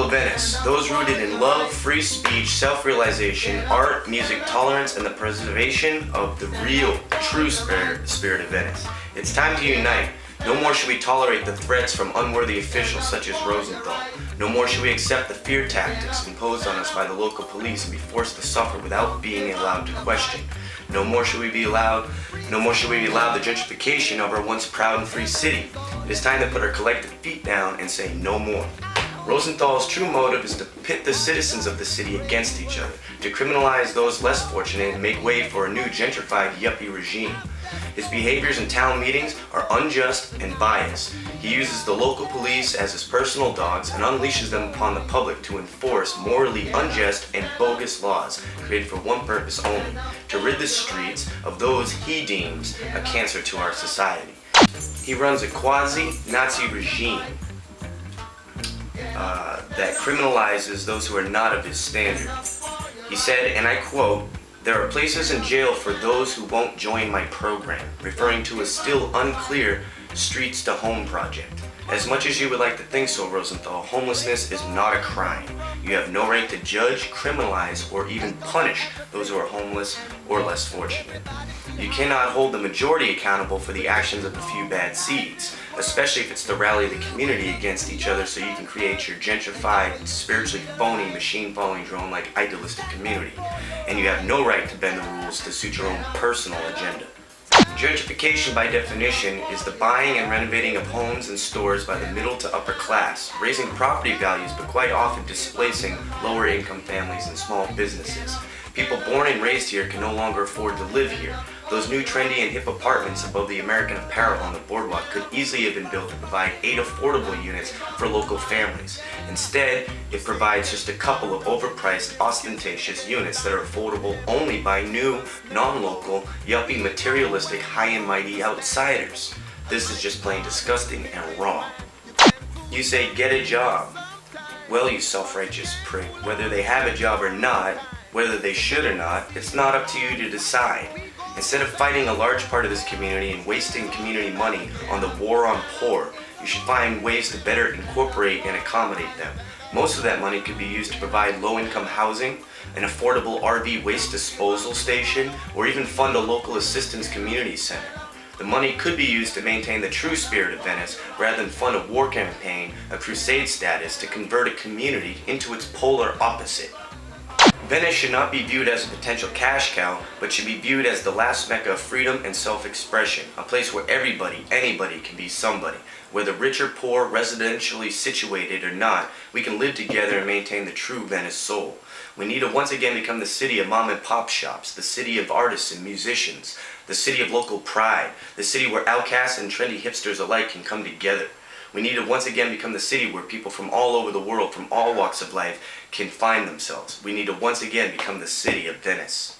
of Venice, those rooted in love, free speech, self-realization, art, music, tolerance, and the preservation of the real, true spirit of Venice. It's time to unite. No more should we tolerate the threats from unworthy officials such as Rosendahl. No more should we accept the fear tactics imposed on us by the local police and be forced to suffer without being allowed to question. No more should we allow the gentrification of our once proud and free city. It is time to put our collective feet down and say no more. Rosenthal's true motive is to pit the citizens of the city against each other, to criminalize those less fortunate and make way for a new gentrified yuppie regime. His behaviors in town meetings are unjust and biased. He uses the local police as his personal dogs and unleashes them upon the public to enforce morally unjust and bogus laws created for one purpose only, to rid the streets of those he deems a cancer to our society. He runs a quasi-Nazi regime that criminalizes those who are not of his standard. He said, and I quote, "There are places in jail for those who won't join my program," referring to a still unclear Streets to Home project. As much as you would like to think so, Rosendahl, homelessness is not a crime. You have no right to judge, criminalize, or even punish those who are homeless or less fortunate. You cannot hold the majority accountable for the actions of a few bad seeds, especially if it's to rally the community against each other so you can create your gentrified, spiritually phony, machine-following drone-like idealistic community. And you have no right to bend the rules to suit your own personal agenda. Gentrification, by definition, is the buying and renovating of homes and stores by the middle to upper class, raising property values but quite often displacing lower income families and small businesses. People born and raised here can no longer afford to live here. Those new trendy and hip apartments above the American Apparel on the boardwalk could easily have been built to provide 8 affordable units for local families. Instead, it provides just a couple of overpriced, ostentatious units that are affordable only by new, non-local, yuppie, materialistic, high and mighty outsiders. This is just plain disgusting and wrong. You say, get a job. Well, you self-righteous prick, whether they have a job or not, whether they should or not, it's not up to you to decide. Instead of fighting a large part of this community and wasting community money on the war on poor, you should find ways to better incorporate and accommodate them. Most of that money could be used to provide low-income housing, an affordable RV waste disposal station, or even fund a local assistance community center. The money could be used to maintain the true spirit of Venice rather than fund a war campaign, a crusade status to convert a community into its polar opposite. Venice should not be viewed as a potential cash cow, but should be viewed as the last mecca of freedom and self-expression, a place where everybody, anybody can be somebody. Whether rich or poor, residentially situated or not, we can live together and maintain the true Venice soul. We need to once again become the city of mom and pop shops, the city of artists and musicians, the city of local pride, the city where outcasts and trendy hipsters alike can come together. We need to once again become the city where people from all over the world, from all walks of life, can find themselves. We need to once again become the city of Venice.